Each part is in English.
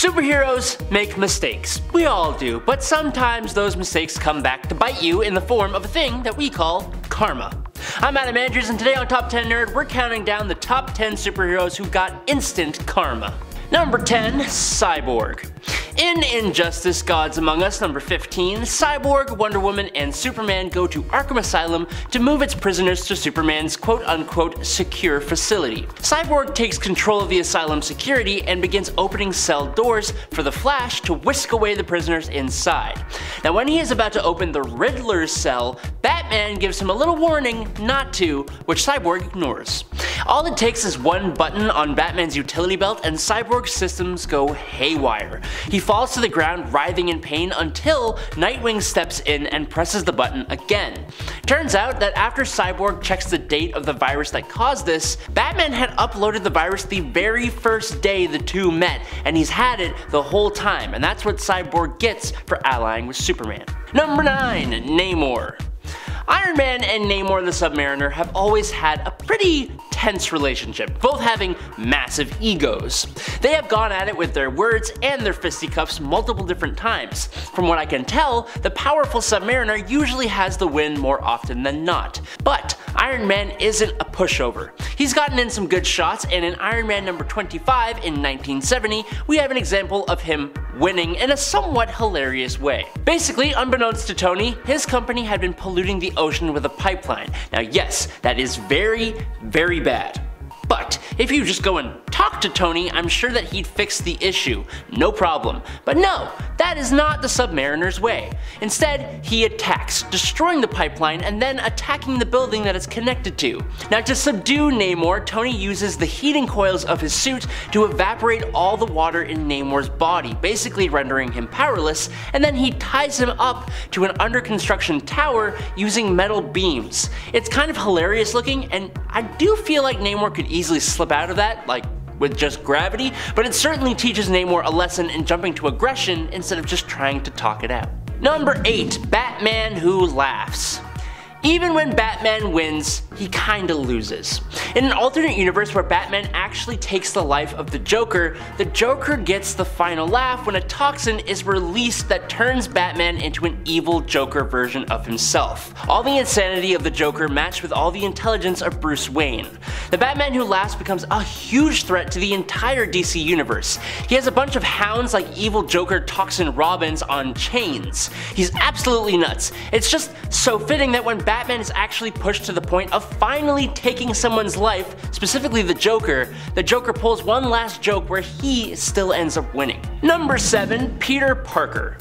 Superheroes make mistakes. We all do, but sometimes those mistakes come back to bite you in the form of a thing that we call karma. I'm Adam Andrews, and today on Top 10 Nerd, we're counting down the top 10 superheroes who got instant karma. Number 10, Cyborg. In Injustice Gods Among Us number 15, Cyborg, Wonder Woman, and Superman go to Arkham Asylum to move its prisoners to Superman's quote-unquote secure facility. Cyborg takes control of the asylum security and begins opening cell doors for the Flash to whisk away the prisoners inside. Now when he is about to open the Riddler's cell, Batman gives him a little warning not to, which Cyborg ignores. All it takes is one button on Batman's utility belt and Cyborg's systems go haywire. He falls to the ground writhing in pain until Nightwing steps in and presses the button again. Turns out that after Cyborg checks the date of the virus that caused this, Batman had uploaded the virus the very first day the two met, and he's had it the whole time, and that's what Cyborg gets for allying with Superman. Number 9, Namor. Iron Man and Namor the Submariner have always had a pretty tense relationship, both having massive egos. They have gone at it with their words and their fisticuffs multiple different times. From what I can tell, the powerful Submariner usually has the win more often than not. But Iron Man isn't a pushover. He's gotten in some good shots, and in Iron Man number 25 in 1970, we have an example of him winning in a somewhat hilarious way. Basically, unbeknownst to Tony, his company had been polluting the ocean with a pipeline. Now yes, that is very, very bad. But if you just go and talk to Tony, I'm sure that he'd fix the issue, no problem. But no, that is not the Submariner's way. Instead, he attacks, destroying the pipeline and then attacking the building that it's connected to. Now to subdue Namor, Tony uses the heating coils of his suit to evaporate all the water in Namor's body, basically rendering him powerless, and then he ties him up to an under construction tower using metal beams. It's kind of hilarious looking, and I do feel like Namor could easily slip out of that, like with just gravity, but it certainly teaches Namor a lesson in jumping to aggression instead of just trying to talk it out. Number 8, Batman who laughs. Even when Batman wins, he kinda loses. In an alternate universe where Batman actually takes the life of the Joker gets the final laugh when a toxin is released that turns Batman into an evil Joker version of himself. All the insanity of the Joker matched with all the intelligence of Bruce Wayne. The Batman who laughs becomes a huge threat to the entire DC universe. He has a bunch of hounds like evil Joker Toxin Robins on chains. He's absolutely nuts. It's just so fitting that when Batman is actually pushed to the point of finally taking someone's life, specifically the Joker pulls one last joke where he still ends up winning. Number 7, Peter Parker.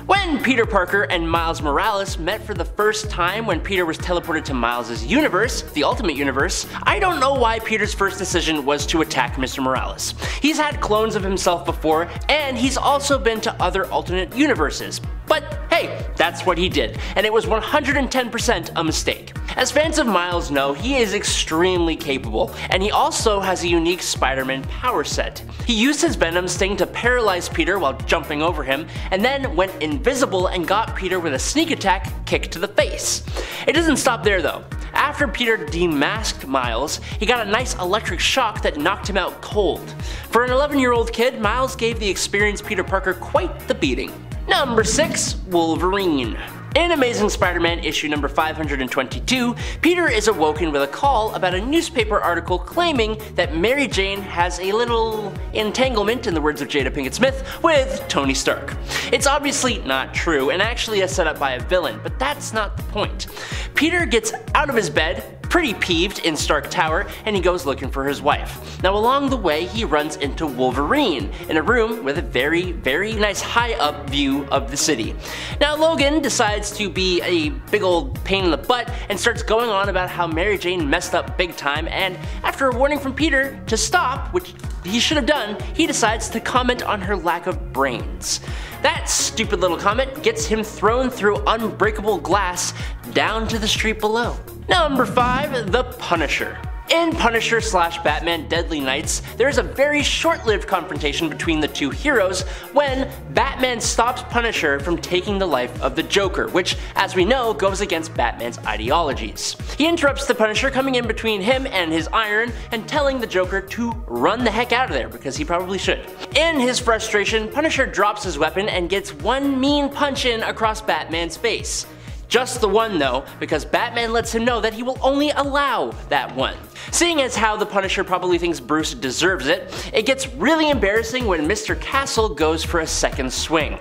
When Peter Parker and Miles Morales met for the first time when Peter was teleported to Miles' universe, the Ultimate Universe, I don't know why Peter's first decision was to attack Mr. Morales. He's had clones of himself before, and he's also been to other alternate universes. But hey, that's what he did, and it was 110% a mistake. As fans of Miles know, he is extremely capable, and he also has a unique Spider-Man power set. He used his Venom sting to paralyze Peter while jumping over him, and then went invisible and got Peter with a sneak attack kick to the face. It doesn't stop there though. After Peter demasked Miles, he got a nice electric shock that knocked him out cold. For an 11-year-old kid, Miles gave the experienced Peter Parker quite the beating. Number 6, Wolverine. In Amazing Spider-Man issue number 522, Peter is awoken with a call about a newspaper article claiming that Mary Jane has a little entanglement, in the words of Jada Pinkett Smith, with Tony Stark. It's obviously not true and actually is set up by a villain, but that's not the point. Peter gets out of his bed, pretty peeved, in Stark Tower, and he goes looking for his wife. Now along the way he runs into Wolverine in a room with a very, very nice high up view of the city. Now Logan decides to be a big old pain in the butt and starts going on about how Mary Jane messed up big time, and after a warning from Peter to stop, which he should have done, he decides to comment on her lack of brains. That stupid little comment gets him thrown through unbreakable glass down to the street below. Number 5, the Punisher. In Punisher / Batman Deadly Nights, there is a very short-lived confrontation between the two heroes when Batman stops Punisher from taking the life of the Joker, which, as we know, goes against Batman's ideologies. He interrupts the Punisher, coming in between him and his iron and telling the Joker to run the heck out of there, because he probably should. In his frustration, Punisher drops his weapon and gets one mean punch in across Batman's face. Just the one though, because Batman lets him know that he will only allow that one. Seeing as how the Punisher probably thinks Bruce deserves it, it gets really embarrassing when Mr. Castle goes for a second swing.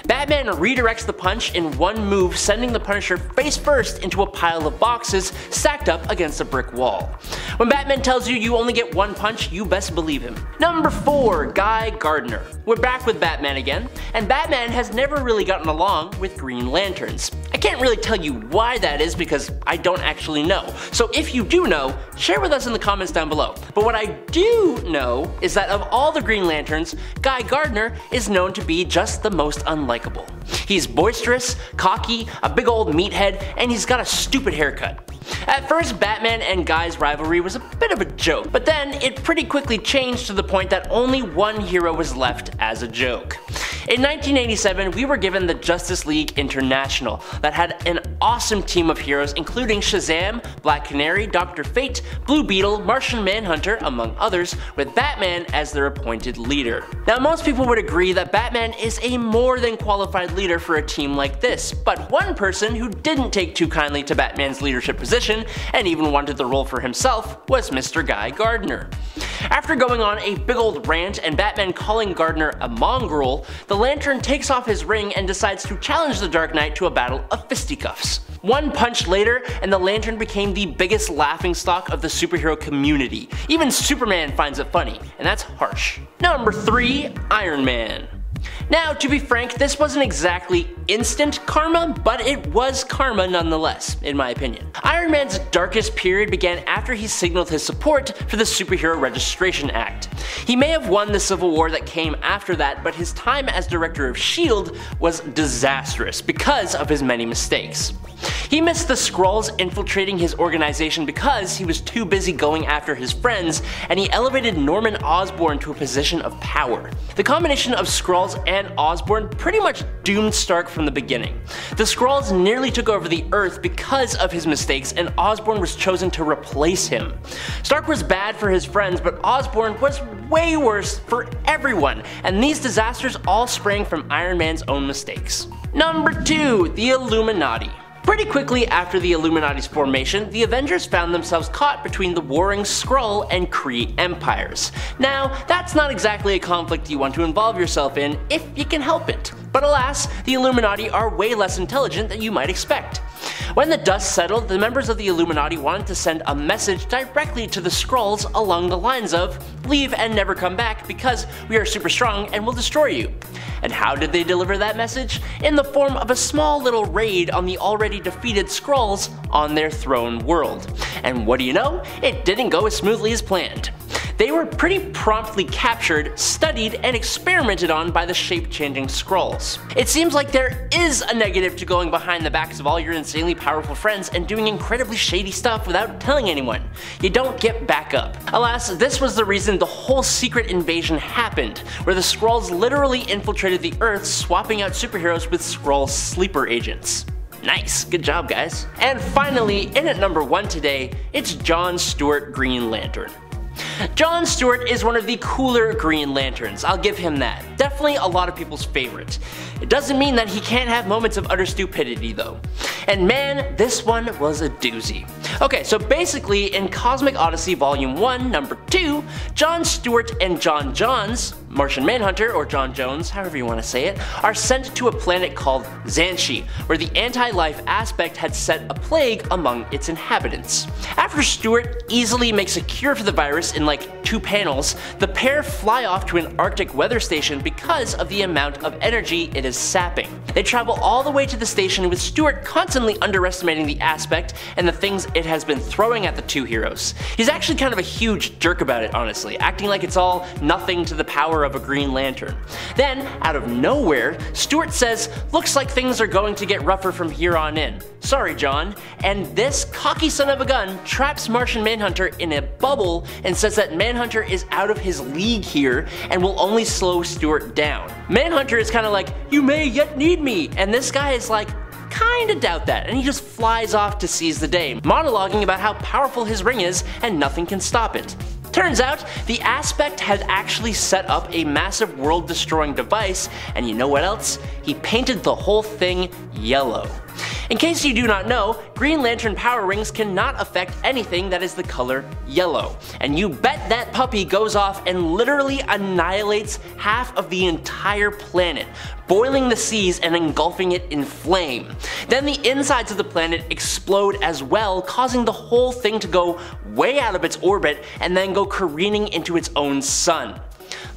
Batman redirects the punch in one move, sending the Punisher face first into a pile of boxes stacked up against a brick wall. When Batman tells you you only get one punch, you best believe him. Number 4, Guy Gardner. We're back with Batman again, and Batman has never really gotten along with Green Lanterns. I can't really tell you why that is because I don't actually know, so if you do know, share with us in the comments down below. But what I do know is that of all the Green Lanterns, Guy Gardner is known to be just the most unlikable. He's boisterous, cocky, a big old meathead, and he's got a stupid haircut. At first, Batman and Guy's rivalry was a bit of a joke, but then it pretty quickly changed to the point that only one hero was left as a joke. In 1987, we were given the Justice League International that had an awesome team of heroes including Shazam, Black Canary, Dr. Fate, Blue Beetle, Martian Manhunter, among others, with Batman as their appointed leader. Now, most people would agree that Batman is a more than qualified leader for a team like this, but one person who didn't take too kindly to Batman's leadership position and even wanted the role for himself was Mr. Guy Gardner. After going on a big old rant and Batman calling Gardner a mongrel, the Lantern takes off his ring and decides to challenge the Dark Knight to a battle of fisticuffs. One punch later, and the Lantern became the biggest laughingstock of the superhero community. Even Superman finds it funny, and that's harsh. Number 3, Iron Man. Now, to be frank, this wasn't exactly instant karma, but it was karma nonetheless, in my opinion. Iron Man's darkest period began after he signaled his support for the Superhero Registration Act. He may have won the Civil War that came after that, but his time as director of S.H.I.E.L.D. was disastrous because of his many mistakes. He missed the Skrulls infiltrating his organization because he was too busy going after his friends, and he elevated Norman Osborn to a position of power. The combination of Skrulls and Osborn pretty much doomed Stark from the beginning. The Skrulls nearly took over the Earth because of his mistakes, and Osborn was chosen to replace him. Stark was bad for his friends, but Osborn was way worse for everyone, and these disasters all sprang from Iron Man's own mistakes. Number 2, the Illuminati. Pretty quickly after the Illuminati's formation, the Avengers found themselves caught between the warring Skrull and Kree empires. Now, that's not exactly a conflict you want to involve yourself in if you can help it. But alas, the Illuminati are way less intelligent than you might expect. When the dust settled, the members of the Illuminati wanted to send a message directly to the Skrulls along the lines of, "Leave and never come back because we are super strong and will destroy you." And how did they deliver that message? In the form of a small little raid on the already defeated Skrulls on their throne world. And what do you know? It didn't go as smoothly as planned. They were pretty promptly captured, studied, and experimented on by the shape-changing Skrulls. It seems like there is a negative to going behind the backs of all your insanely powerful friends and doing incredibly shady stuff without telling anyone. You don't get back up. Alas, this was the reason the whole secret invasion happened, where the Skrulls literally infiltrated the Earth, swapping out superheroes with Skrull sleeper agents. Nice, good job guys. And finally, in at number 1 today, it's John Stewart Green Lantern. John Stewart is one of the cooler Green Lanterns, I'll give him that. Definitely a lot of people's favorite. It doesn't mean that he can't have moments of utter stupidity though. And man, this one was a doozy. Okay, so basically in Cosmic Odyssey Volume 1, Number 2, John Stewart and John Johns, Martian Manhunter, or John Jones, however you want to say it, are sent to a planet called Xanshi, where the anti-life aspect had set a plague among its inhabitants. After Stewart easily makes a cure for the virus in like 2 panels, the pair fly off to an Arctic weather station because of the amount of energy it is sapping. They travel all the way to the station with Stewart constantly underestimating the aspect and the things it has been throwing at the two heroes. He's actually kind of a huge jerk about it, honestly, acting like it's all nothing to the power of a Green Lantern. Then, out of nowhere, Stewart says, "Looks like things are going to get rougher from here on in. Sorry, John." And this cocky son of a gun traps Martian Manhunter in a bubble and says that Manhunter is out of his league here and will only slow Stewart down. Manhunter is kind of like, "You may yet need me," and this guy is like, "Kinda doubt that," and he just flies off to seize the day, monologuing about how powerful his ring is and nothing can stop it. Turns out, the Aspect had actually set up a massive world-destroying device, and you know what else? He painted the whole thing yellow. In case you do not know, Green Lantern power rings cannot affect anything that is the color yellow. And you bet that puppy goes off and literally annihilates half of the entire planet, boiling the seas and engulfing it in flame. Then the insides of the planet explode as well, causing the whole thing to go way out of its orbit and then go careening into its own sun.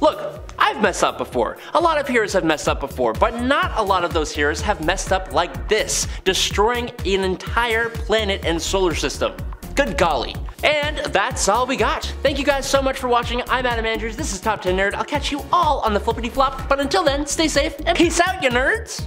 Look, I've messed up before. A lot of heroes have messed up before, but not a lot of those heroes have messed up like this, destroying an entire planet and solar system. Good golly. And that's all we got. Thank you guys so much for watching. I'm Adam Andrews, this is Top 10 Nerd. I'll catch you all on the flippity flop, but until then, stay safe and peace out, you nerds!